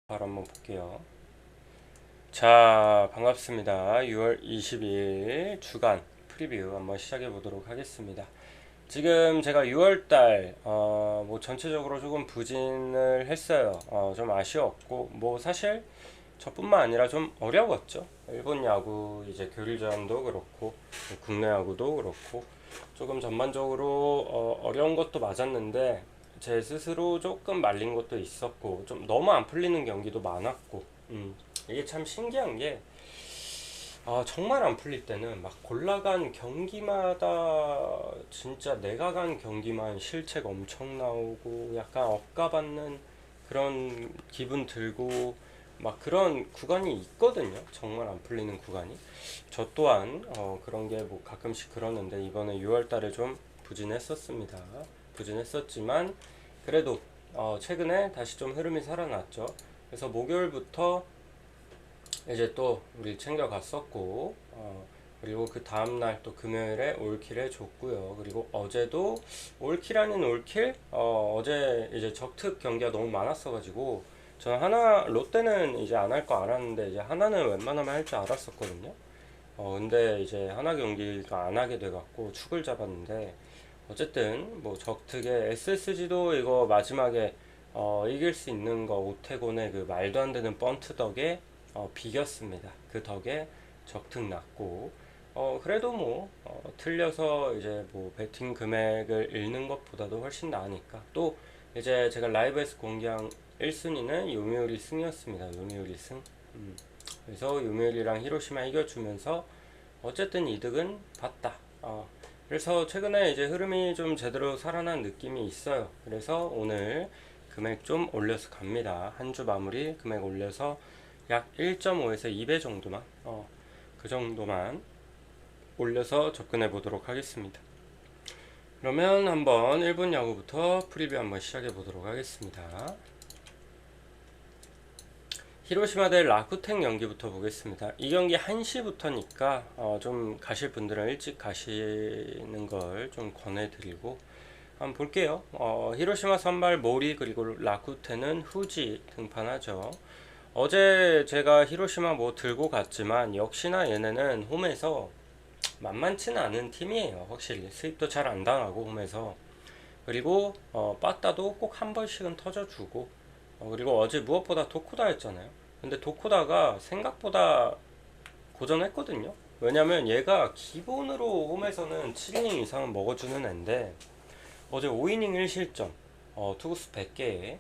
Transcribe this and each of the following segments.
바로 한번 볼게요. 자, 반갑습니다. 6월 22일 주간 프리뷰 한번 시작해 보도록 하겠습니다. 지금 제가 6월달 뭐 전체적으로 조금 부진을 했어요. 좀 아쉬웠고 뭐 사실 저뿐만 아니라 좀 어려웠죠. 일본 야구 이제 교류전도 그렇고 국내 야구도 그렇고 조금 전반적으로 어려운 것도 맞았는데 제 스스로 조금 말린 것도 있었고 좀 너무 안 풀리는 경기도 많았고 이게 참 신기한 게 정말 안 풀릴 때는 막 골라간 경기마다 진짜 내가 간 경기만 실책 엄청 나오고 약간 억까받는 그런 기분 들고 막 그런 구간이 있거든요. 정말 안 풀리는 구간이. 저 또한 그런 게 뭐 가끔씩 그러는데 이번에 6월 달에 좀 부진했었습니다. 부진했었지만 그래도 최근에 다시 좀 흐름이 살아났죠. 그래서 목요일부터 이제 또 우리 챙겨갔었고 그리고 그 다음날 또 금요일에 올킬 해줬고요. 그리고 어제도 올킬 아닌 올킬 어제 이제 적특 경기가 너무 많았어가지고 저는 하나 롯데는 이제 안 할 거 알았는데 이제 하나는 웬만하면 할 줄 알았었거든요. 근데 이제 하나 경기가 안 하게 돼갖고 축을 잡았는데 어쨌든 뭐 적특의 SSG도 이거 마지막에 이길 수 있는 거 오태곤의 그 말도 안 되는 번트 덕에 비겼습니다. 그 덕에 적특 났고 그래도 뭐 틀려서 이제 뭐 베팅 금액을 잃는 것보다도 훨씬 나으니까 또 이제 제가 라이브에서 공개한 1순위는 요미우리 승이었습니다. 요미우리 승. 그래서 요미우리랑 히로시마 이겨주면서 어쨌든 이득은 봤다. 그래서 최근에 이제 흐름이 좀 제대로 살아난 느낌이 있어요. 그래서 오늘 금액 좀 올려서 갑니다. 한 주 마무리 금액 올려서 약 1.5에서 2배 정도만, 그 정도만 올려서 접근해 보도록 하겠습니다. 그러면 한번 일본 야구부터 프리뷰 한번 시작해 보도록 하겠습니다. 히로시마 대 라쿠텐 경기부터 보겠습니다. 이 경기 1시부터니까 좀 가실 분들은 일찍 가시는 걸 좀 권해드리고 한번 볼게요. 히로시마 선발 모리 그리고 라쿠텐은 후지 등판하죠. 어제 제가 히로시마 뭐 들고 갔지만 역시나 얘네는 홈에서 만만치는 않은 팀이에요. 확실히 수입도 잘 안 당하고 홈에서 그리고 빠따도 꼭 한 번씩은 터져주고 그리고 어제 무엇보다 도코다였잖아요. 근데 도코다가 생각보다 고전했거든요. 왜냐면 얘가 기본으로 홈에서는 7이닝 이상은 먹어주는 앤데 어제 5이닝 1실점 투구수 100개에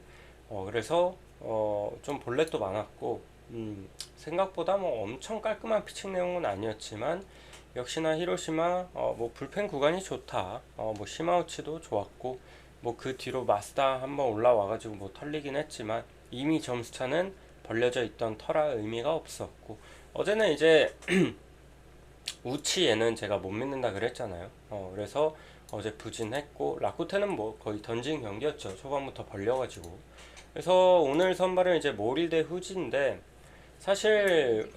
그래서 좀 볼넷도 많았고 생각보다 뭐 엄청 깔끔한 피칭 내용은 아니었지만 역시나 히로시마 뭐 불펜 구간이 좋다. 뭐 시마우치도 좋았고 뭐 그 뒤로 마스다 한번 올라와가지고 뭐 털리긴 했지만 이미 점수차는 벌려져 있던 터라 의미가 없었고 어제는 이제 우치에는 제가 못 믿는다 그랬잖아요. 그래서 어제 부진했고 라쿠텐은 뭐 거의 던진 경기였죠. 초반부터 벌려가지고 그래서 오늘 선발은 이제 모리 대 후지인데 사실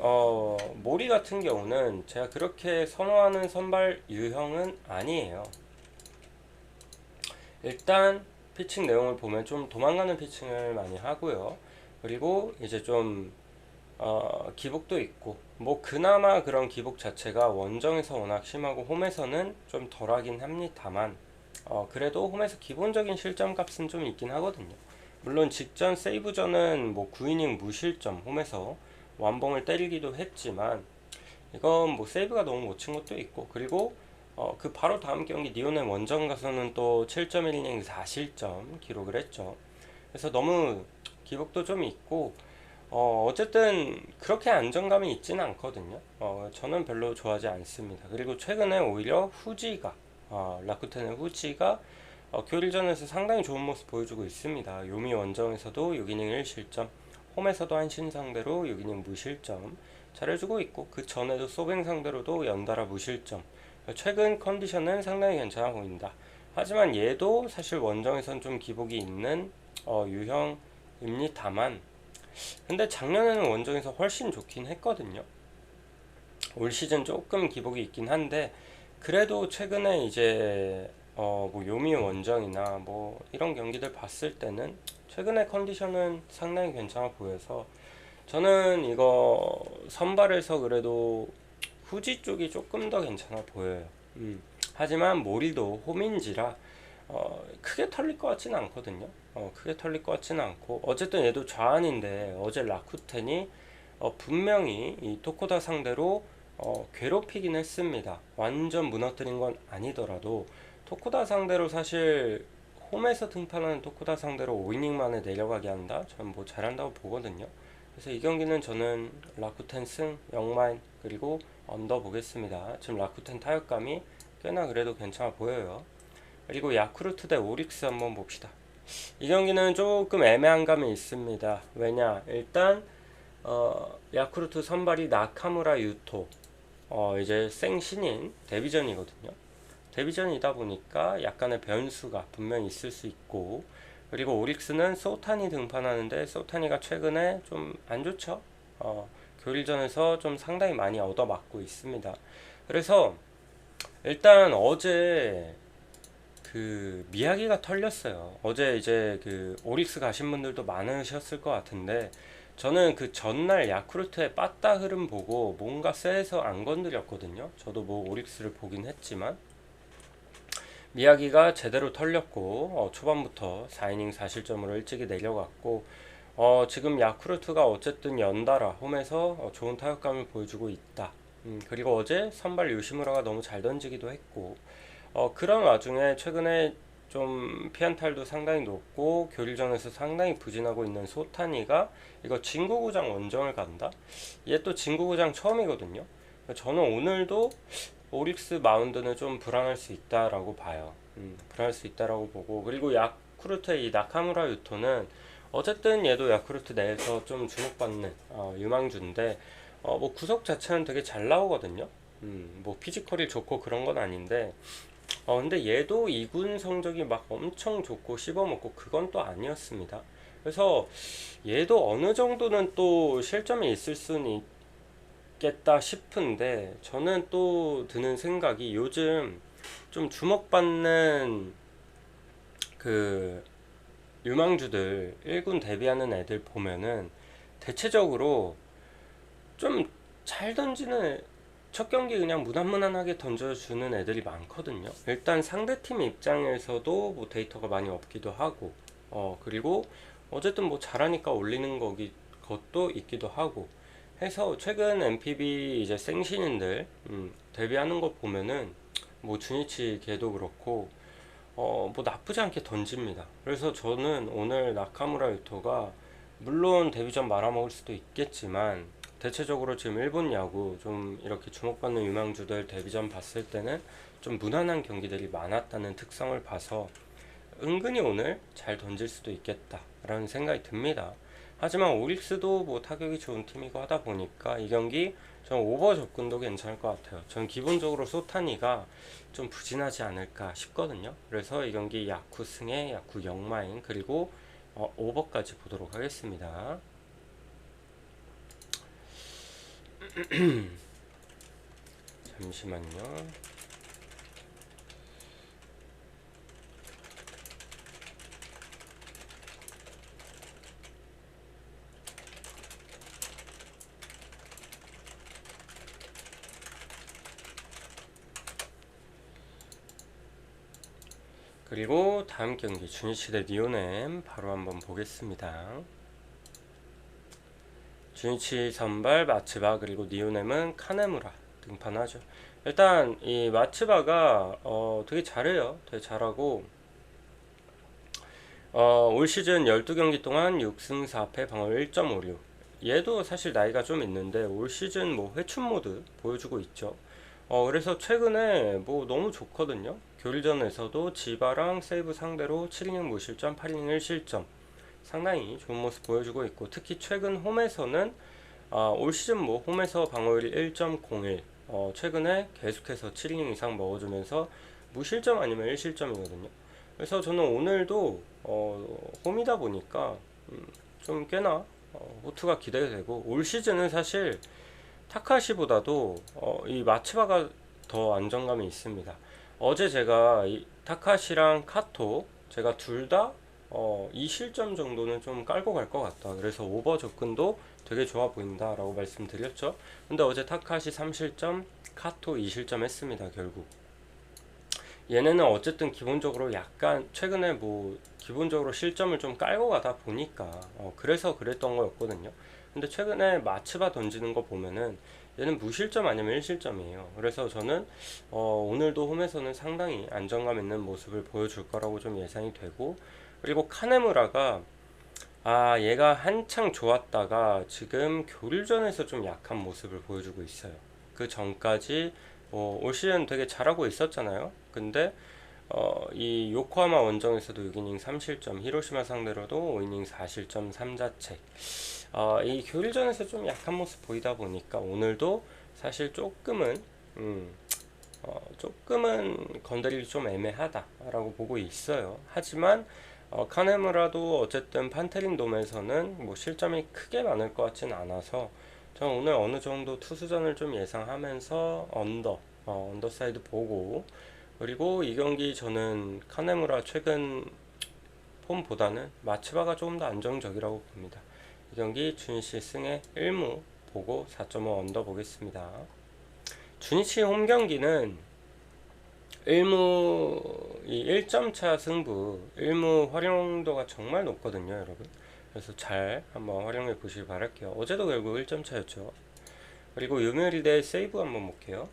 모리 같은 경우는 제가 그렇게 선호하는 선발 유형은 아니에요. 일단 피칭 내용을 보면 좀 도망가는 피칭을 많이 하고요. 그리고 이제 좀 기복도 있고 뭐 그나마 그런 기복 자체가 원정에서 워낙 심하고 홈에서는 좀 덜하긴 합니다만 그래도 홈에서 기본적인 실점 값은 좀 있긴 하거든요. 물론 직전 세이브전은 뭐 9이닝 무실점 홈에서 완봉을 때리기도 했지만 이건 뭐 세이브가 너무 못 친 것도 있고 그리고 그 바로 다음 경기 니온의 원정 가서는 또 7.1이닝 4실점 기록을 했죠. 그래서 너무 기복도 좀 있고 어쨌든 그렇게 안정감이 있지는 않거든요. 저는 별로 좋아하지 않습니다. 그리고 최근에 오히려 후지가 라쿠텐의 후지가 교일전에서 상당히 좋은 모습 보여주고 있습니다. 요미 원정에서도 6이닝 1실점, 홈에서도 한신 상대로 6이닝 무실점 잘해주고 있고 그 전에도 소뱅 상대로도 연달아 무실점. 최근 컨디션은 상당히 괜찮아 보인다. 하지만 얘도 사실 원정에선 좀 기복이 있는 유형입니다만 근데 작년에는 원정에서 훨씬 좋긴 했거든요. 올 시즌 조금 기복이 있긴 한데 그래도 최근에 이제 뭐 요미 원정이나 뭐 이런 경기들 봤을 때는 최근의 컨디션은 상당히 괜찮아 보여서 저는 이거 선발에서 그래도 후지 쪽이 조금 더 괜찮아 보여요. 하지만 모리도 홈인지라 크게 털릴 것 같지는 않거든요. 크게 털릴 것 같지는 않고 어쨌든 얘도 좌안인데 어제 라쿠텐이 분명히 이 토코다 상대로 괴롭히긴 했습니다. 완전 무너뜨린 건 아니더라도 토코다 상대로 사실 홈에서 등판하는 토코다 상대로 5이닝 만에 내려가게 한다? 저는 뭐 잘한다고 보거든요. 그래서 이 경기는 저는 라쿠텐 승, 영마인 그리고 언더 보겠습니다. 지금 라쿠텐 타격감이 꽤나 그래도 괜찮아 보여요. 그리고 야쿠르트 대 오릭스 한번 봅시다. 이 경기는 조금 애매한 감이 있습니다. 왜냐? 일단 야쿠르트 선발이 나카무라 유토 이제 생신인 데뷔전이거든요. 데뷔전이다 보니까 약간의 변수가 분명히 있을 수 있고 그리고 오릭스는 소타니 등판하는데 소타니가 최근에 좀 안 좋죠. 교일전에서 좀 상당히 많이 얻어맞고 있습니다. 그래서 일단 어제 그 미야기가 털렸어요. 어제 이제 그 오릭스 가신 분들도 많으셨을 것 같은데 저는 그 전날 야쿠르트의 빠따 흐름 보고 뭔가 쎄해서 안 건드렸거든요. 저도 뭐 오릭스를 보긴 했지만 미야기가 제대로 털렸고 초반부터 4이닝 4실점으로 일찍이 내려갔고 지금 야쿠르트가 어쨌든 연달아 홈에서 좋은 타격감을 보여주고 있다. 그리고 어제 선발 요시무라가 너무 잘 던지기도 했고 그런 와중에 최근에 좀 피안탈도 상당히 높고 교일전에서 상당히 부진하고 있는 소타니가 이거 진구구장 원정을 간다? 얘 또 진구구장 처음이거든요. 저는 오늘도 오릭스 마운드는 좀 불안할 수 있다라고 봐요. 불안할 수 있다라고 보고 그리고 야쿠르트의 이 나카무라 유토는 어쨌든 얘도 야쿠르트 내에서 좀 주목받는 유망주인데 뭐 구속 자체는 되게 잘 나오거든요. 뭐 피지컬이 좋고 그런 건 아닌데 근데 얘도 2군 성적이 막 엄청 좋고 씹어먹고 그건 또 아니었습니다. 그래서 얘도 어느 정도는 또 실점이 있을 수는 있겠다 싶은데 저는 또 드는 생각이 요즘 좀 주목받는 그 유망주들 1군 데뷔하는 애들 보면은 대체적으로 좀 잘 던지는 첫 경기 그냥 무난무난하게 던져주는 애들이 많거든요. 일단 상대팀 입장에서도 뭐 데이터가 많이 없기도 하고 그리고 어쨌든 뭐 잘하니까 올리는 것도 있기도 하고 해서 최근 NPB 이제 생신인들 데뷔하는 거 보면은 뭐 주니치 걔도 그렇고 뭐 나쁘지 않게 던집니다. 그래서 저는 오늘 나카무라 유토가 물론 데뷔전 말아먹을 수도 있겠지만 대체적으로 지금 일본 야구 좀 이렇게 주목받는 유망주들 데뷔전 봤을 때는 좀 무난한 경기들이 많았다는 특성을 봐서 은근히 오늘 잘 던질 수도 있겠다라는 생각이 듭니다. 하지만 오릭스도 뭐 타격이 좋은 팀이고 하다 보니까 이 경기 전 오버 접근도 괜찮을 것 같아요. 전 기본적으로 소타니가 좀 부진하지 않을까 싶거든요. 그래서 이 경기 야쿠 승에 야쿠 영마인 그리고 오버까지 보도록 하겠습니다. 잠시만요. 그리고 다음 경기 주니치 대 니오넴 바로 한번 보겠습니다. 주니치 선발 마츠바 그리고 니오넴은 카네무라 등판하죠. 일단 이 마츠바가 되게 잘해요. 되게 잘하고 올 시즌 12경기 동안 6승 4패 방어율 1.56. 얘도 사실 나이가 좀 있는데 올 시즌 뭐 회춘 모드 보여주고 있죠. 그래서 최근에 뭐 너무 좋거든요. 교일전에서도 지바랑 세이브 상대로 7이닝 무실점, 8이닝 1실점 상당히 좋은 모습 보여주고 있고 특히 최근 홈에서는 올 시즌 뭐 홈에서 방어율이 1.01 최근에 계속해서 7이닝 이상 먹어주면서 무실점 아니면 1실점이거든요. 그래서 저는 오늘도 홈이다 보니까 좀 꽤나 호투가 기대되고 올 시즌은 사실 타카시보다도 이 마츠바가 더 안정감이 있습니다. 어제 제가 타카시랑 카토 제가 둘 다 이 실점 정도는 좀 깔고 갈 것 같다. 그래서 오버 접근도 되게 좋아 보인다 라고 말씀드렸죠. 근데 어제 타카시 3실점, 카토 2실점 했습니다. 결국 얘네는 어쨌든 기본적으로 약간 최근에 뭐 기본적으로 실점을 좀 깔고 가다 보니까 그래서 그랬던 거였거든요. 근데 최근에 마츠바 던지는 거 보면은 얘는 무실점 아니면 1실점이에요. 그래서 저는 오늘도 홈에서는 상당히 안정감 있는 모습을 보여줄 거라고 좀 예상이 되고, 그리고 카네무라가 얘가 한창 좋았다가 지금 교류전에서 좀 약한 모습을 보여주고 있어요. 그 전까지 올 시즌 되게 잘하고 있었잖아요. 근데 이 요코하마 원정에서도 6이닝 3실점, 히로시마 상대로도 5이닝 4실점 3자책. 이 교류전에서 좀 약한 모습 보이다 보니까 오늘도 사실 조금은 건드리기 좀 애매하다라고 보고 있어요. 하지만 카네무라도 어쨌든 판테린 돔에서는 뭐 실점이 크게 많을 것 같진 않아서 저는 오늘 어느 정도 투수전을 좀 예상하면서 언더사이드 보고, 그리고 이 경기 저는 카네무라 최근 폼보다는 마츠바가 조금 더 안정적이라고 봅니다. 이 경기 주니치 승에 1무 보고 4.5 언더 보겠습니다. 주니치 홈 경기는 1무 이 1점차 승부 1무 활용도가 정말 높거든요, 여러분. 그래서 잘 한번 활용해 보시길 바랄게요. 어제도 결국 1점 차였죠. 그리고 요미우리 대 세이브 한번 볼게요.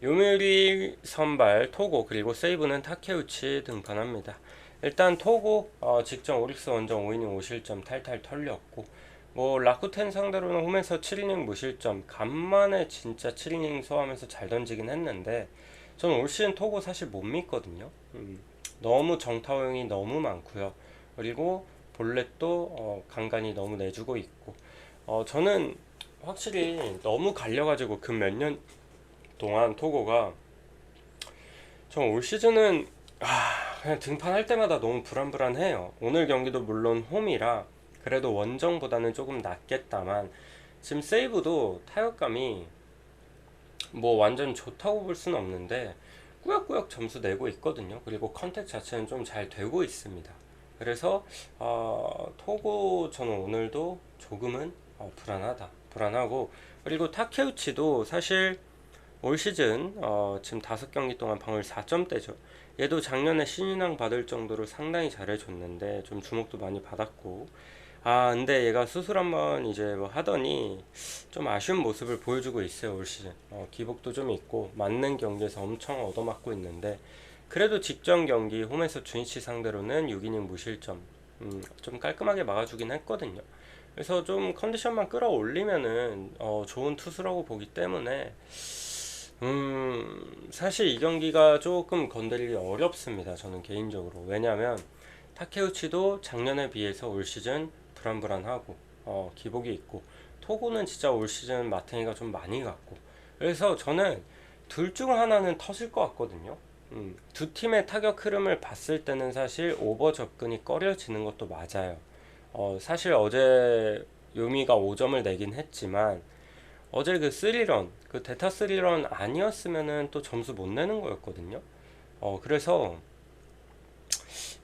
요미우리 선발 토고, 그리고 세이브는 타케우치 등판합니다. 일단 토고 직전 오릭스 원정 5이닝 5실점 탈탈 털렸고, 뭐 라쿠텐 상대로는 홈에서 7이닝 무실점, 간만에 진짜 7이닝 소화하면서 잘 던지긴 했는데 저는 올 시즌 토고 사실 못 믿거든요. 너무 정타용이 너무 많고요. 그리고 볼넷도 간간히 너무 내주고 있고, 저는 확실히 너무 갈려가지고 그 몇 년 동안 토고가 전 올 시즌은 그냥 등판할 때마다 너무 불안불안해요. 오늘 경기도 물론 홈이라 그래도 원정보다는 조금 낫겠다만 지금 세이브도 타격감이 뭐 완전 좋다고 볼 수는 없는데 꾸역꾸역 점수 내고 있거든요. 그리고 컨택 자체는 좀 잘 되고 있습니다. 그래서 토고 저는 오늘도 조금은 불안하고, 그리고 타케우치도 사실 올 시즌 지금 5경기 동안 방울 4점대죠. 얘도 작년에 신인왕 받을 정도로 상당히 잘해줬는데 좀 주목도 많이 받았고, 근데 얘가 수술 한번 이제 뭐 하더니 좀 아쉬운 모습을 보여주고 있어요. 올 시즌 기복도 좀 있고 맞는 경기에서 엄청 얻어맞고 있는데, 그래도 직전 경기 홈에서 주니치 상대로는 6이닝 무실점 좀 깔끔하게 막아주긴 했거든요. 그래서 좀 컨디션만 끌어올리면은 좋은 투수라고 보기 때문에 사실 이 경기가 조금 건드리기 어렵습니다. 저는 개인적으로. 왜냐하면 타케우치도 작년에 비해서 올 시즌 불안불안하고 기복이 있고, 토고는 진짜 올 시즌 마탱이가 좀 많이 갔고, 그래서 저는 둘 중 하나는 터질 것 같거든요. 두 팀의 타격 흐름을 봤을 때는 사실 오버 접근이 꺼려지는 것도 맞아요. 사실 어제 요미가 5점을 내긴 했지만 어제 그 3런, 그 대타 3런 아니었으면은 또 점수 못 내는 거였거든요. 그래서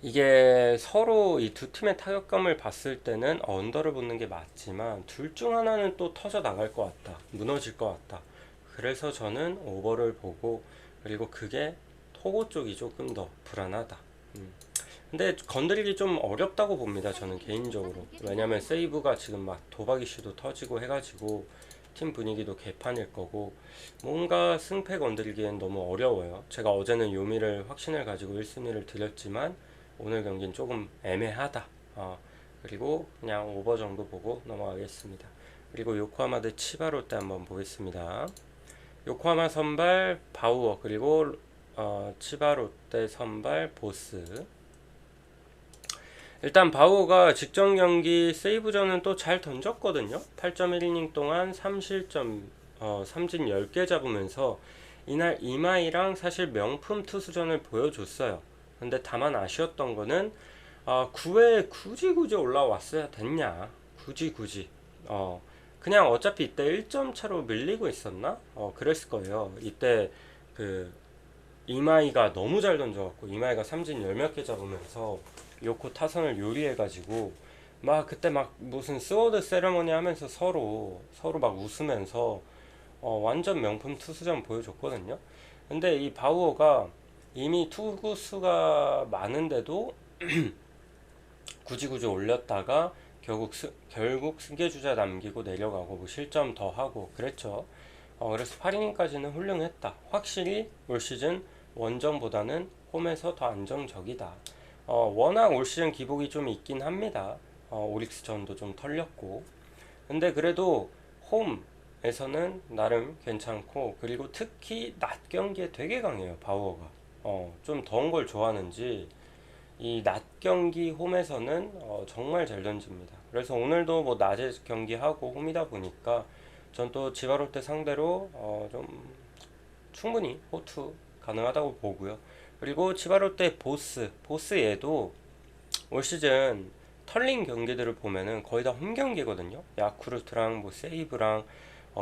이게 서로 이 두 팀의 타격감을 봤을 때는 언더를 붙는 게 맞지만 둘 중 하나는 또 터져 나갈 것 같다, 무너질 것 같다. 그래서 저는 오버를 보고, 그리고 그게 토고 쪽이 조금 더 불안하다. 근데 건드리기 좀 어렵다고 봅니다, 저는 개인적으로. 왜냐면 세이브가 지금 막 도박 이슈도 터지고 해가지고 팀 분위기도 개판일 거고 뭔가 승패 건드리기엔 너무 어려워요. 제가 어제는 요미를 확신을 가지고 1순위를 드렸지만 오늘 경기는 조금 애매하다. 그리고 그냥 오버 정도 보고 넘어가겠습니다. 그리고 요코하마 대 치바로 때 한번 보겠습니다. 요코하마 선발 바우어, 그리고 치바 롯데 선발 보스. 일단 바우어가 직전 경기 세이브전은 또 잘 던졌거든요. 8.1이닝 동안 3실점, 삼진 10개 잡으면서 이날 이마이랑 사실 명품 투수전을 보여줬어요. 근데 다만 아쉬웠던 거는 9회에 굳이 올라왔어야 됐냐. 굳이 그냥 어차피 이때 1점 차로 밀리고 있었나? 그랬을 거예요. 이때 그 이마이가 너무 잘 던져갖고 이마이가 삼진 열 몇 개 잡으면서 요코 타선을 요리해가지고 막 그때 막 무슨 스워드 세레머니 하면서 서로 막 웃으면서 완전 명품 투수전 보여줬거든요. 근데 이 바우어가 이미 투구수가 많은데도 굳이 올렸다가 결국 승계주자 남기고 내려가고 뭐 실점 더 하고 그랬죠. 그래서 8이닝까지는 훌륭했다. 확실히 올 시즌 원정보다는 홈에서 더 안정적이다. 워낙 올 시즌 기복이 좀 있긴 합니다. 오릭스전도 좀 털렸고. 근데 그래도 홈에서는 나름 괜찮고, 그리고 특히 낮 경기에 되게 강해요, 바우어가. 좀 더운 걸 좋아하는지 이 낮 경기 홈에서는 정말 잘 던집니다. 그래서 오늘도 뭐 낮에 경기하고 홈이다 보니까 전 또 지바롯데 상대로 좀 충분히 호투 가능하다고 보고요. 그리고 지바롯데 보스 얘도 올 시즌 털린 경기들을 보면은 거의 다 홈 경기거든요. 야쿠르트랑 뭐 세이브랑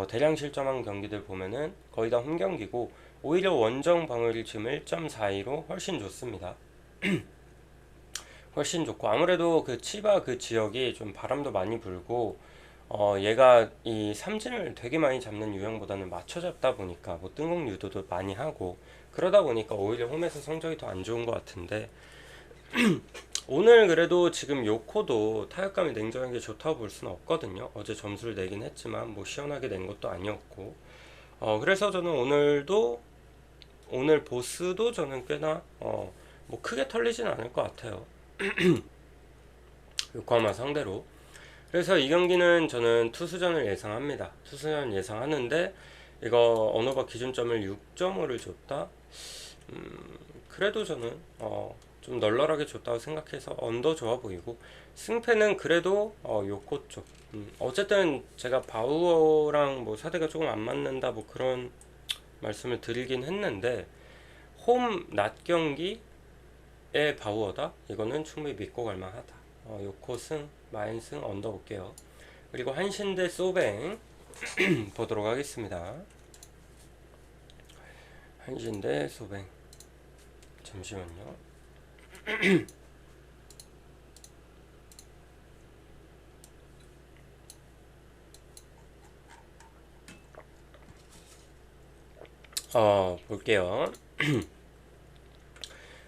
대량 실점한 경기들 보면은 거의 다 홈 경기고, 오히려 원정 방어율이 지금 1.42로 훨씬 좋습니다. 훨씬 좋고, 아무래도 그 치바 그 지역이 좀 바람도 많이 불고 얘가 이 삼진을 되게 많이 잡는 유형보다는 맞춰 잡다 보니까 뭐 뜬공 유도도 많이 하고, 그러다 보니까 오히려 홈에서 성적이 더 안 좋은 것 같은데, 오늘 그래도 지금 요코도 타격감이 냉정하게 좋다고 볼 수는 없거든요. 어제 점수를 내긴 했지만 뭐 시원하게 낸 것도 아니었고, 그래서 저는 오늘 보스도 저는 꽤나 뭐 크게 털리진 않을 것 같아요. 요코하마 상대로. 그래서 이 경기는 저는 투수전을 예상합니다. 투수전 예상하는데, 이거 언어바 기준점을 6.5를 줬다. 그래도 저는 좀 널널하게 줬다고 생각해서 언더 좋아 보이고, 승패는 그래도 요코 쪽. 어쨌든 제가 바우어랑 뭐 사대가 조금 안 맞는다 뭐 그런 말씀을 드리긴 했는데, 홈 낮 경기의 바우어다? 이거는 충분히 믿고 갈만하다. 요코 승, 마인 승 언더 볼게요. 그리고 한신 대 소뱅 보도록 하겠습니다. 한신 대 소뱅. 잠시만요. 볼게요.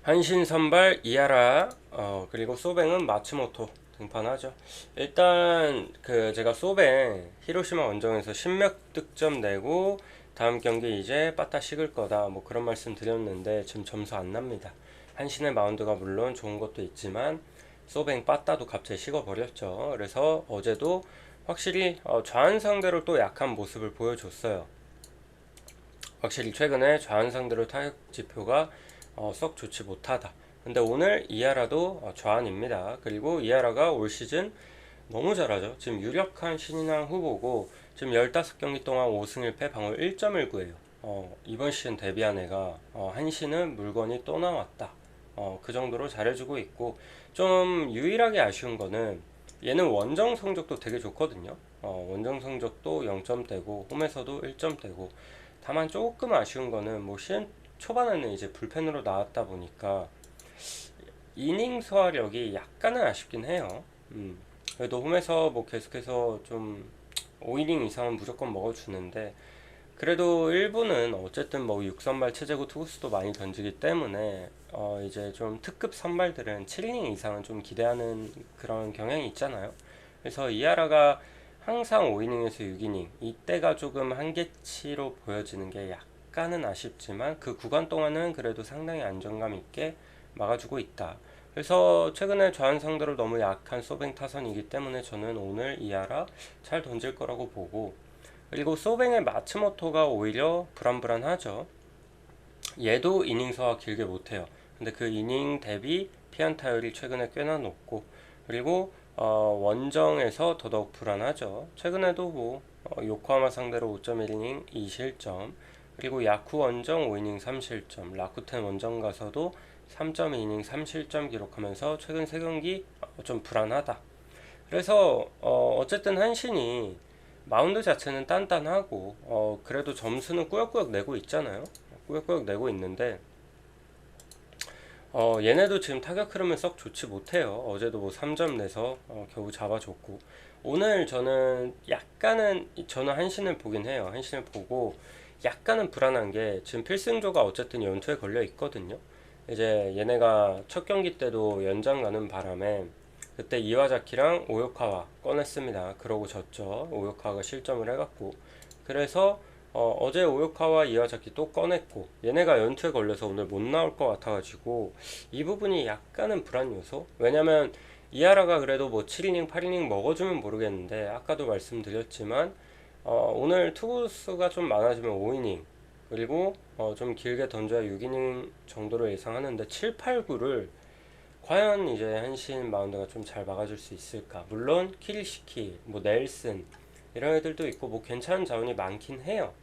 한신 선발 이하라, 그리고 소뱅은 마츠모토 등판하죠. 일단 그 제가 소뱅 히로시마 원정에서 10몇 득점 내고 다음 경기 이제 빠따 식을 거다 뭐 그런 말씀 드렸는데, 지금 점수 안 납니다. 한신의 마운드가 물론 좋은 것도 있지만 소뱅 빠따도 갑자기 식어버렸죠. 그래서 어제도 확실히 좌완 상대로 또 약한 모습을 보여줬어요. 확실히 최근에 좌완 상대로 타격 지표가 썩 좋지 못하다. 근데 오늘 이하라도 좌완입니다. 그리고 이하라가 올 시즌 너무 잘하죠. 지금 유력한 신인왕 후보고, 지금 15경기 동안 5승 1패 방어율 1.19예요. 이번 시즌 데뷔한 애가 한신은 물건이 또 나왔다. 그 정도로 잘해주고 있고, 좀 유일하게 아쉬운 거는 얘는 원정 성적도 되게 좋거든요. 원정 성적도 0점대고 홈에서도 1점대고, 다만 조금 아쉬운 거는 뭐 시즌 초반에는 이제 불펜으로 나왔다 보니까 이닝 소화력이 약간은 아쉽긴 해요. 그래도 홈에서 뭐 계속해서 좀 5이닝 이상은 무조건 먹어주는데, 그래도 1부는 어쨌든 뭐 6선발 체제고 투구수도 많이 던지기 때문에 이제 좀 특급 선발들은 7이닝 이상은 좀 기대하는 그런 경향이 있잖아요. 그래서 이하라가 항상 5이닝에서 6이닝, 이때가 조금 한계치로 보여지는 게 약간은 아쉽지만 그 구간 동안은 그래도 상당히 안정감 있게 막아주고 있다. 그래서 최근에 좌완 상대로 너무 약한 소뱅 타선이기 때문에 저는 오늘 이하라 잘 던질 거라고 보고, 그리고 소뱅의 마츠모토가 오히려 불안불안하죠. 얘도 이닝 소화 길게 못해요. 근데 그 이닝 대비 피안타율이 최근에 꽤나 높고, 그리고 원정에서 더더욱 불안하죠. 최근에도 뭐 요코하마 상대로 5.1이닝 2실점, 그리고 야쿠 원정 5이닝 3실점, 라쿠텐 원정 가서도 3.2이닝 3실점 기록하면서 최근 3경기 좀 불안하다. 그래서 어쨌든 한신이 마운드 자체는 단단하고 그래도 점수는 꾸역꾸역 내고 있잖아요. 꾸역꾸역 내고 있는데 얘네도 지금 타격 흐름은 썩 좋지 못해요. 어제도 뭐 3점 내서 겨우 잡아줬고, 오늘 저는 한신을 보긴 해요. 한신을 보고 약간은 불안한 게, 지금 필승조가 어쨌든 연투에 걸려 있거든요. 이제 얘네가 첫 경기 때도 연장 가는 바람에 그때 이와자키랑 오요카와 꺼냈습니다. 그러고 졌죠. 오요카가 실점을 해갖고. 그래서 어제 오요카와 이와자키 또 꺼냈고, 얘네가 연투에 걸려서 오늘 못 나올 것 같아가지고 이 부분이 약간은 불안 요소. 왜냐면 이하라가 그래도 뭐 7이닝 8이닝 먹어주면 모르겠는데, 아까도 말씀드렸지만 오늘 투구수가 좀 많아지면 5이닝, 그리고 좀 길게 던져야 6이닝 정도로 예상하는데 7, 8, 9를 과연 이제 한신 마운드가 좀 잘 막아줄 수 있을까. 물론 키리시키, 뭐 넬슨 이런 애들도 있고 뭐 괜찮은 자원이 많긴 해요.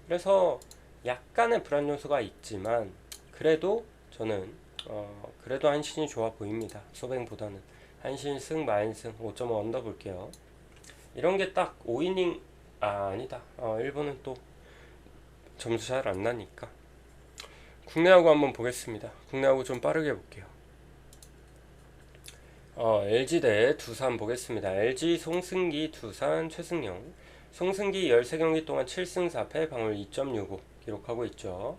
그래서 약간의 불안 요소가 있지만, 그래도 저는 그래도 한신이 좋아 보입니다. 소뱅보다는. 한신 승 마인승 5.5 언더 볼게요. 이런 게 딱 5이닝, 아니다, 일본은 또 점수 잘 안 나니까. 국내하고 한번 보겠습니다. 국내하고 좀 빠르게 볼게요. LG 대 두산 보겠습니다. LG 송승기, 두산 최승용. 송승기 13경기 동안 7승 4패, 방울 2.65 기록하고 있죠.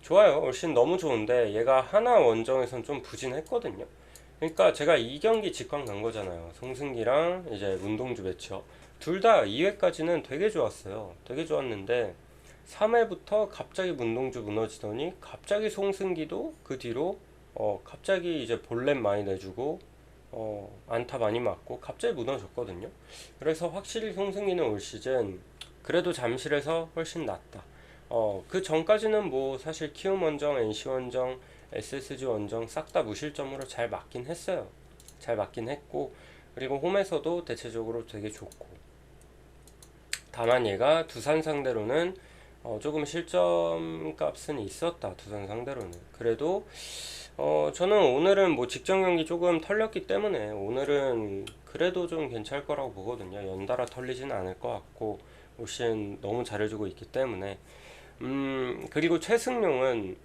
좋아요. 훨씬 너무 좋은데 얘가 하나 원정에선 좀 부진했거든요. 그러니까 제가 2경기 직관 간 거잖아요. 송승기랑 이제 문동주 매치업. 둘 다 2회까지는 되게 좋았어요. 되게 좋았는데 3회부터 갑자기 문동주 무너지더니, 갑자기 송승기도 그 뒤로 갑자기 이제 볼넷 많이 내주고 안타 많이 맞고 갑자기 무너졌거든요. 그래서 확실히 송승기는 올 시즌 그래도 잠실에서 훨씬 낫다. 그 전까지는 뭐 사실 키움 원정, NC 원정, SSG 원정 싹 다 무실점으로 잘 맞긴 했어요. 잘 맞긴 했고, 그리고 홈에서도 대체적으로 되게 좋고. 다만 얘가 두산 상대로는 조금 실점 값은 있었다. 두산 상대로는. 그래도 저는 오늘은 뭐 직전 경기 조금 털렸기 때문에 오늘은 그래도 좀 괜찮을 거라고 보거든요. 연달아 털리지는 않을 것 같고, 올 시즌 너무 잘해주고 있기 때문에. 그리고 최승용은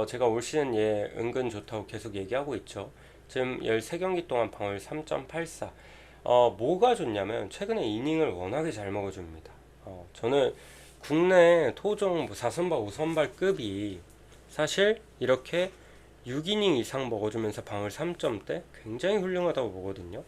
제가 올 시즌 얘 은근 좋다고 계속 얘기하고 있죠. 지금 13경기 동안 방울 3.84. 뭐가 좋냐면 최근에 이닝을 워낙에 잘 먹어줍니다. 저는 국내 토종 뭐 4선발 5선발급이 사실 이렇게 6이닝 이상 먹어주면서 방울 3점대 굉장히 훌륭하다고 보거든요.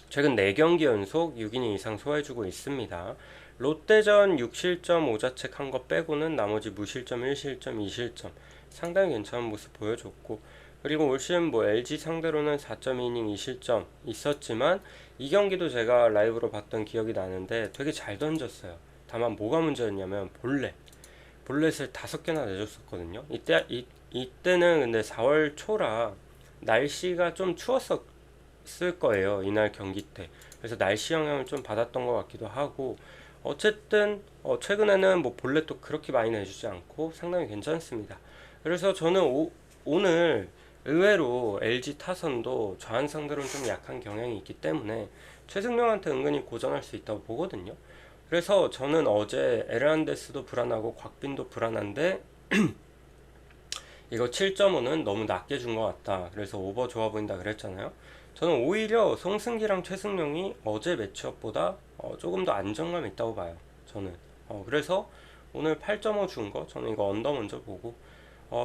최근 4경기 연속 6이닝 이상 소화해주고 있습니다. 롯데전 6실점 5자책 한 거 빼고는 나머지 무실점 1실점 2실점 상당히 괜찮은 모습 보여줬고, 그리고 올 시즌 뭐 LG 상대로는 4.2이닝 2실점 있었지만 이 경기도 제가 라이브로 봤던 기억이 나는데 되게 잘 던졌어요. 다만 뭐가 문제였냐면 볼넷을 5개나 내줬었거든요. 이때는 근데 4월 초라 날씨가 좀 추웠었을 거예요. 이날 경기 때. 그래서 날씨 영향을 좀 받았던 것 같기도 하고, 어쨌든 최근에는 뭐 볼넷도 그렇게 많이 내주지 않고 상당히 괜찮습니다. 그래서 저는 오늘 의외로 LG 타선도 좌한 상대로는 좀 약한 경향이 있기 때문에 최승명한테 은근히 고전할 수 있다고 보거든요. 그래서 저는 어제 에르난데스도 불안하고 곽빈도 불안한데 이거 7.5는 너무 낮게 준 것 같다. 그래서 오버 좋아 보인다 그랬잖아요. 저는 오히려 송승기랑 최승용이 어제 매치업보다 조금 더 안정감 있다고 봐요. 저는. 그래서 오늘 8.5 준 거, 저는 이거 언더 먼저 보고,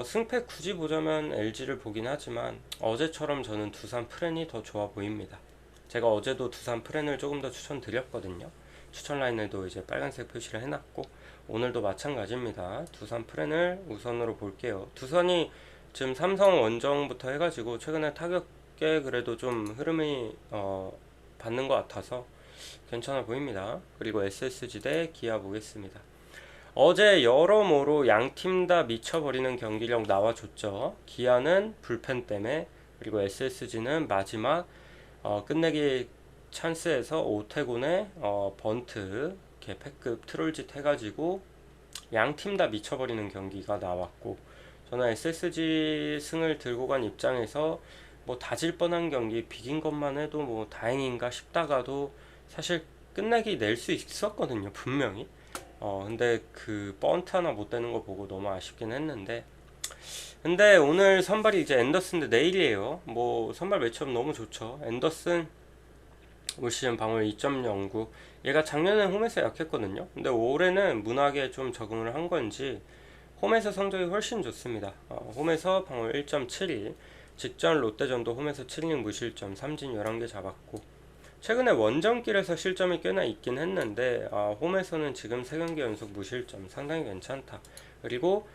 승패 굳이 보자면 LG를 보긴 하지만 어제처럼 저는 두산 프렌이 더 좋아 보입니다. 제가 어제도 두산 프렌을 조금 더 추천드렸거든요. 추천 라인에도 이제 빨간색 표시를 해놨고, 오늘도 마찬가지입니다. 두산 프렌을 우선으로 볼게요. 두산이 지금 삼성 원정부터 해가지고 최근에 타격에 그래도 좀 흐름이 받는 것 같아서 괜찮아 보입니다. 그리고 SSG 대 기아 보겠습니다. 어제 여러모로 양팀 다 미쳐버리는 경기력 나와줬죠. 기아는 불펜 때문에, 그리고 SSG는 마지막 끝내기 찬스에서 오태곤의 번트 이렇게 패급 트롤짓 해가지고 양팀 다 미쳐버리는 경기가 나왔고, 저는 SSG 승을 들고 간 입장에서 뭐 다질 뻔한 경기 비긴 것만 해도 뭐 다행인가 싶다가도 사실 끝내기 낼 수 있었거든요, 분명히. 근데 그 번트 하나 못 되는 거 보고 너무 아쉽긴 했는데, 근데 오늘 선발이 이제 앤더슨인데 내일이에요. 뭐 선발 매치업 너무 좋죠. 앤더슨 올 시즌 방울 2.09. 얘가 작년에 홈에서 약했거든요. 근데 올해는 문학에 좀 적응을 한 건지 홈에서 성적이 훨씬 좋습니다. 홈에서 방울 1.72. 직전 롯데전도 홈에서 7이닝 무실점, 삼진 11개 잡았고, 최근에 원정길에서 실점이 꽤나 있긴 했는데 홈에서는 지금 3경기 연속 무실점, 상당히 괜찮다. 그리고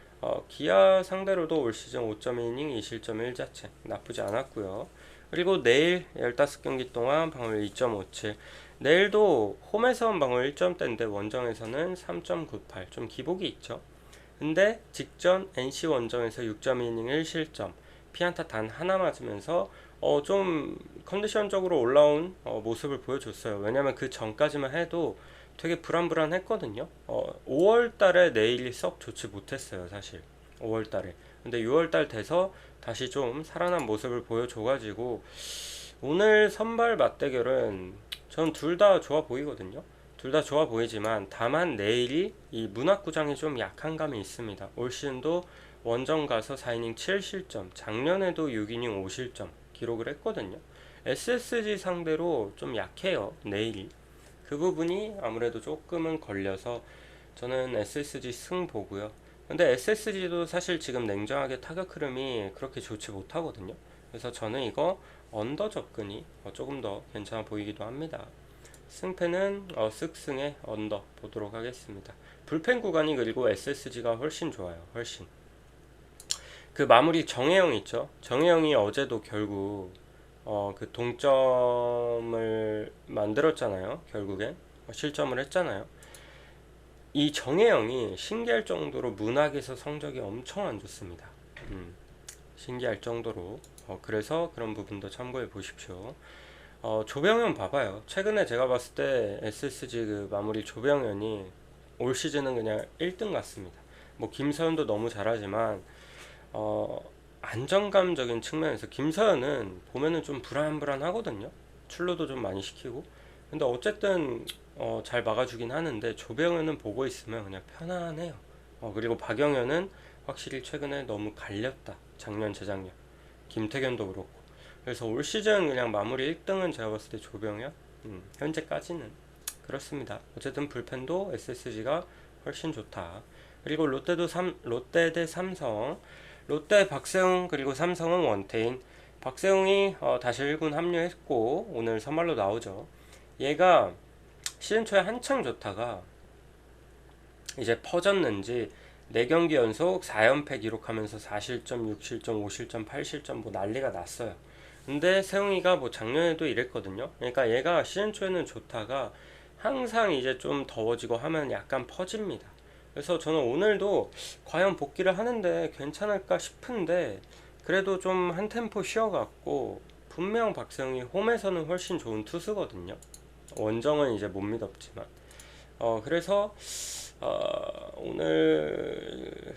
기아 상대로도 올 시즌 5.2이닝 2실점 1자책 나쁘지 않았고요. 그리고 내일 15경기 동안 방울 2.57. 내일도 홈에서는 방울 1점대인데 원정에서는 3.98. 좀 기복이 있죠. 근데 직전 NC 원정에서 6.2이닝 1실점, 피안타 단 하나 맞으면서 좀 컨디션적으로 올라온 모습을 보여줬어요. 왜냐면 그 전까지만 해도 되게 불안불안했거든요. 5월 달에 내일이 썩 좋지 못했어요, 사실. 5월 달에. 근데 6월 달 돼서 다시 좀 살아난 모습을 보여줘가지고 오늘 선발 맞대결은 전 둘 다 좋아 보이거든요. 둘 다 좋아 보이지만 다만 내일이 이 문학구장이 좀 약한 감이 있습니다. 올 시즌도 원정 가서 4이닝 7실점, 작년에도 6이닝 5실점 기록을 했거든요. SSG 상대로 좀 약해요, 내일이. 그 부분이 아무래도 조금은 걸려서 저는 SSG 승 보고요. 근데 SSG도 사실 지금 냉정하게 타격 흐름이 그렇게 좋지 못하거든요. 그래서 저는 이거 언더 접근이 조금 더 괜찮아 보이기도 합니다. 승패는 쓱승의 언더 보도록 하겠습니다. 불펜 구간이 그리고 SSG가 훨씬 좋아요. 훨씬. 그 마무리 정혜영 있죠. 정혜영이 어제도 결국 그 동점을 만들었잖아요. 결국엔 실점을 했잖아요. 이 정혜영이 신기할 정도로 문학에서 성적이 엄청 안 좋습니다. 신기할 정도로. 그래서 그런 부분도 참고해 보십시오. 조병현 봐봐요. 최근에 제가 봤을 때 SSG 그 마무리 조병현이 올 시즌은 그냥 1등 같습니다. 뭐 김서현도 너무 잘하지만 안정감적인 측면에서 김서현은 보면은 좀 불안불안하거든요. 출루도 좀 많이 시키고. 근데 어쨌든 잘 막아주긴 하는데 조병현은 보고 있으면 그냥 편안해요. 그리고 박영현은 확실히 최근에 너무 갈렸다. 작년, 재작년. 김태견도 그렇고. 그래서 올 시즌 그냥 마무리 1등은 제가 봤을 때 조병현. 현재까지는 그렇습니다. 어쨌든 불펜도 SSG가 훨씬 좋다. 그리고 롯데 대 삼성. 롯데 박세웅 그리고 삼성은 원태인. 박세웅이 다시 1군 합류했고 오늘 선발로 나오죠. 얘가 시즌 초에 한창 좋다가 이제 퍼졌는지 4경기 연속 4연패 기록하면서 4실점, 6실점, 5실점, 8실점 뭐 난리가 났어요. 근데 세웅이가 뭐 작년에도 이랬거든요. 그러니까 얘가 시즌 초에는 좋다가 항상 이제 좀 더워지고 하면 약간 퍼집니다. 그래서 저는 오늘도 과연 복귀를 하는데 괜찮을까 싶은데 그래도 좀 한 템포 쉬어갖고 분명 박세웅이 홈에서는 훨씬 좋은 투수거든요. 원정은 이제 못 믿었지만 그래서 오늘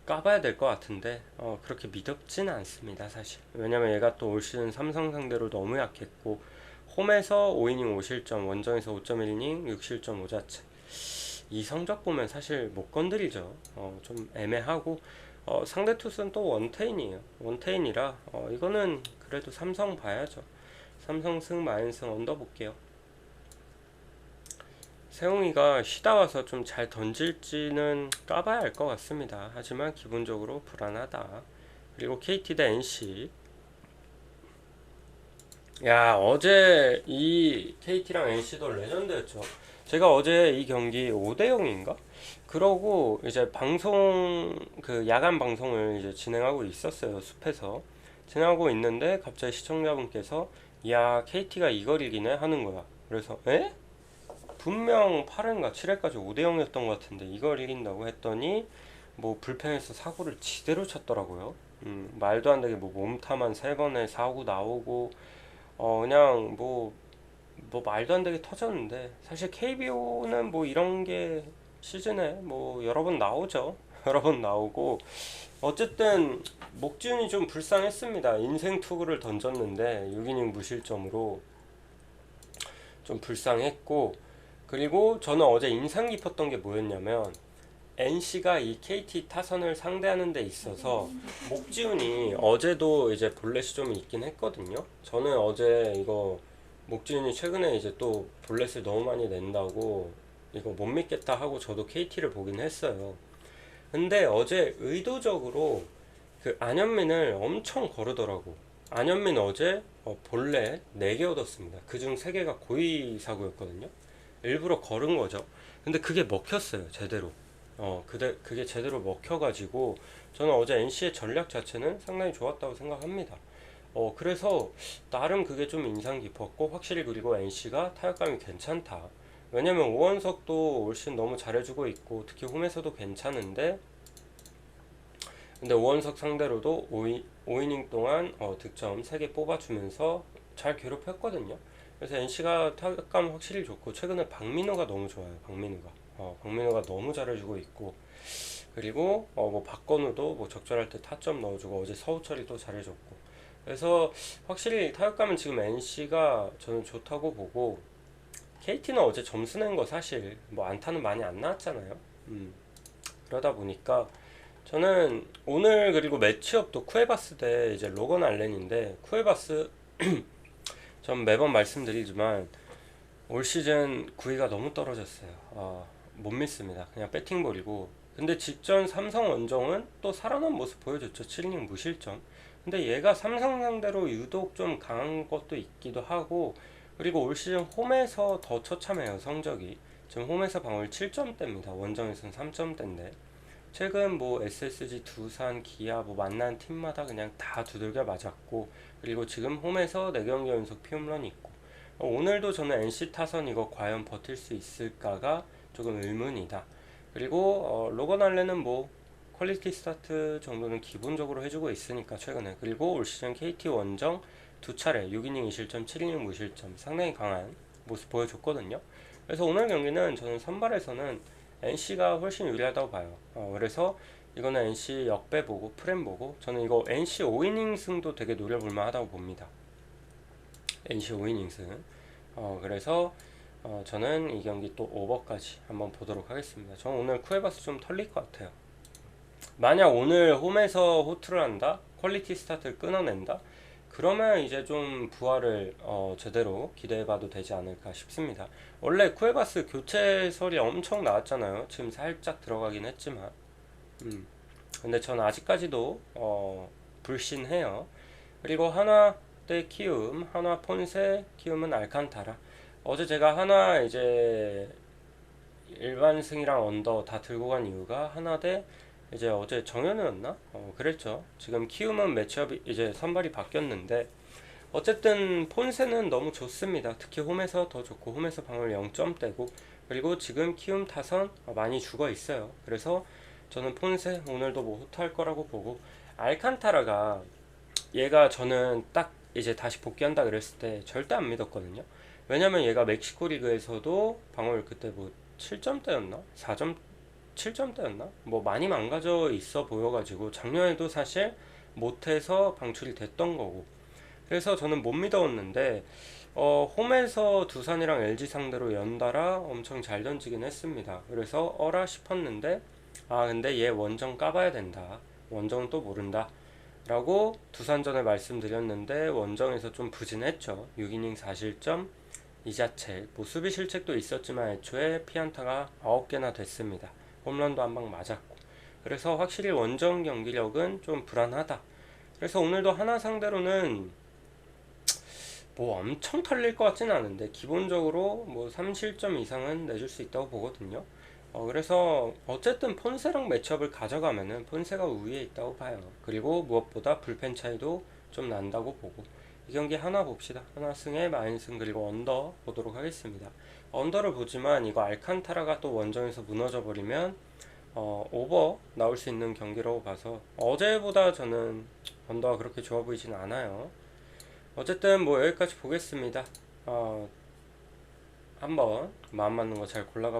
까봐야 될 것 같은데 그렇게 미덥지는 않습니다 사실. 왜냐면 얘가 또 올 시즌 삼성 상대로 너무 약했고 홈에서 5이닝 5실점, 원정에서 5.1이닝 6실점 5자책. 이 성적 보면 사실 못 건드리죠. 좀 애매하고 상대 투수는 또 원태인이에요. 원태인이라 이거는 그래도 삼성 봐야죠. 삼성 승 마인승 언더 볼게요. 세웅이가 쉬다 와서 좀 잘 던질지는 까봐야 알 것 같습니다. 하지만 기본적으로 불안하다. 그리고 KT 대 NC. 야, 어제 이 KT랑 NC도 레전드였죠. 제가 어제 이 경기 5대0인가? 그러고 이제 방송, 그 야간 방송을 이제 진행하고 있었어요. 숲에서. 진행하고 있는데 갑자기 시청자분께서 야, KT가 이걸 이기네? 하는 거야. 그래서 에? 분명 8회인가 7회까지 5대0이었던 것 같은데 이걸 이긴다고 했더니 뭐 불펜에서 사고를 지대로 쳤더라고요. 말도 안 되게 뭐 몸타만 3번에 사고 나오고 그냥 뭐 말도 안 되게 터졌는데 사실 KBO는 뭐 이런 게 시즌에 뭐 여러 번 나오죠. 여러 번 나오고 어쨌든 목지훈이 좀 불쌍했습니다. 인생 투구를 던졌는데 6이닝 무실점으로 좀 불쌍했고 그리고 저는 어제 인상 깊었던 게 뭐였냐면 NC가 이 KT 타선을 상대하는 데 있어서 목지훈이 어제도 이제 볼넷이 좀 있긴 했거든요. 저는 어제 이거 목지훈이 최근에 이제 또 볼넷을 너무 많이 낸다고 이거 못 믿겠다 하고 저도 KT를 보긴 했어요. 근데 어제 의도적으로 그 안현민을 엄청 거르더라고. 안현민 어제 볼넷 4개 얻었습니다. 그중 3개가 고의 사고였거든요. 일부러 걸은 거죠. 근데 그게 먹혔어요, 제대로. 그게 제대로 먹혀가지고 저는 어제 NC의 전략 자체는 상당히 좋았다고 생각합니다. 그래서 나름 그게 좀 인상 깊었고 확실히 그리고 NC가 타격감이 괜찮다. 왜냐면 오원석도 올 시즌 너무 잘해주고 있고 특히 홈에서도 괜찮은데 근데 오원석 상대로도 5이닝 동안 득점 3개 뽑아주면서 잘 괴롭혔거든요. 그래서 NC가 타격감 확실히 좋고 최근에 박민호가 너무 좋아요. 박민호가 너무 잘해주고 있고 그리고 뭐 박건우도 뭐 적절할 때 타점 넣어주고 어제 서우철이 또 잘해줬고 그래서 확실히 타격감은 지금 NC가 저는 좋다고 보고 KT는 어제 점수 낸 거 사실 뭐 안타는 많이 안 나왔잖아요. 그러다 보니까 저는 오늘 그리고 매치업도 쿠에바스 대 이제 로건 알렌인데 쿠에바스 전 매번 말씀드리지만 올 시즌 구위가 너무 떨어졌어요. 못 믿습니다. 그냥 배팅볼이고. 근데 직전 삼성 원정은 또 살아난 모습 보여줬죠. 7이닝 무실점. 근데 얘가 삼성 상대로 유독 좀 강한 것도 있기도 하고 그리고 올 시즌 홈에서 더 처참해요. 성적이. 지금 홈에서 방울 7점대입니다. 원정에서는 3점대인데 최근 뭐 SSG, 두산, 기아 뭐 만난 팀마다 그냥 다 두들겨 맞았고 그리고 지금 홈에서 4경기 연속 피홈런이 있고 오늘도 저는 NC 타선 이거 과연 버틸 수 있을까가 조금 의문이다. 그리고 로건 알렌은 뭐 퀄리티 스타트 정도는 기본적으로 해주고 있으니까 최근에 그리고 올 시즌 KT 원정 2차례 6이닝 2실점 7이닝 무실점 상당히 강한 모습 보여줬거든요. 그래서 오늘 경기는 저는 선발에서는 NC가 훨씬 유리하다고 봐요. 그래서 이거는 NC 역배 보고 프렘 보고 저는 이거 NC 5이닝 승도 되게 노려볼만 하다고 봅니다. NC 5이닝 승. 그래서 저는 이 경기 또 오버까지 한번 보도록 하겠습니다. 저는 오늘 쿠에바스 좀 털릴 것 같아요. 만약 오늘 홈에서 호투를 한다? 퀄리티 스타트를 끊어낸다? 그러면 이제 좀 부활을 제대로 기대해봐도 되지 않을까 싶습니다. 원래 쿠에바스 교체설이 엄청 나왔잖아요. 지금 살짝 들어가긴 했지만 근데 전 아직까지도 불신해요. 그리고 하나 대 키움, 하나 폰세, 키움은 알칸타라. 어제 제가 하나 이제 일반승이랑 언더 다 들고 간 이유가 하나 대 이제 어제 정현우였나? 그랬죠. 지금 키움은 매치업이 이제 선발이 바뀌었는데 어쨌든 폰세는 너무 좋습니다. 특히 홈에서 더 좋고 홈에서 방울 0점대고 그리고 지금 키움 타선 많이 죽어 있어요. 그래서 저는 폰세 오늘도 뭐 호투할 거라고 보고 알칸타라가 얘가 저는 딱 이제 다시 복귀한다 그랬을 때 절대 안 믿었거든요. 왜냐면 얘가 멕시코 리그에서도 방울 그때 뭐 7점대였나? 4점 7점대였나? 뭐 많이 망가져 있어 보여가지고 작년에도 사실 못해서 방출이 됐던 거고 그래서 저는 못 믿어왔는데 홈에서 두산이랑 LG 상대로 연달아 엄청 잘 던지긴 했습니다. 그래서 어라 싶었는데 근데 얘 원정 까봐야 된다. 원정은 또 모른다. 라고 두산전에 말씀드렸는데 원정에서 좀 부진했죠. 6이닝 4실점 2자책 뭐 수비 실책도 있었지만 애초에 피안타가 9개나 됐습니다. 홈런도 한 방 맞았고 그래서 확실히 원정 경기력은 좀 불안하다. 그래서 오늘도 하나 상대로는 뭐 엄청 털릴 것 같지는 않은데 기본적으로 뭐 3실점 이상은 내줄 수 있다고 보거든요. 그래서 어쨌든 폰세랑 매치업을 가져가면은 폰세가 우위에 있다고 봐요. 그리고 무엇보다 불펜 차이도 좀 난다고 보고 이 경기 하나 봅시다. 하나 승에 마인승 그리고 언더 보도록 하겠습니다. 언더를 보지만 이거 알칸타라가 또 원정에서 무너져 버리면 오버 나올 수 있는 경기라고 봐서 어제보다 저는 언더가 그렇게 좋아 보이진 않아요. 어쨌든 뭐 여기까지 보겠습니다. 한번 마음 맞는 거 잘 골라가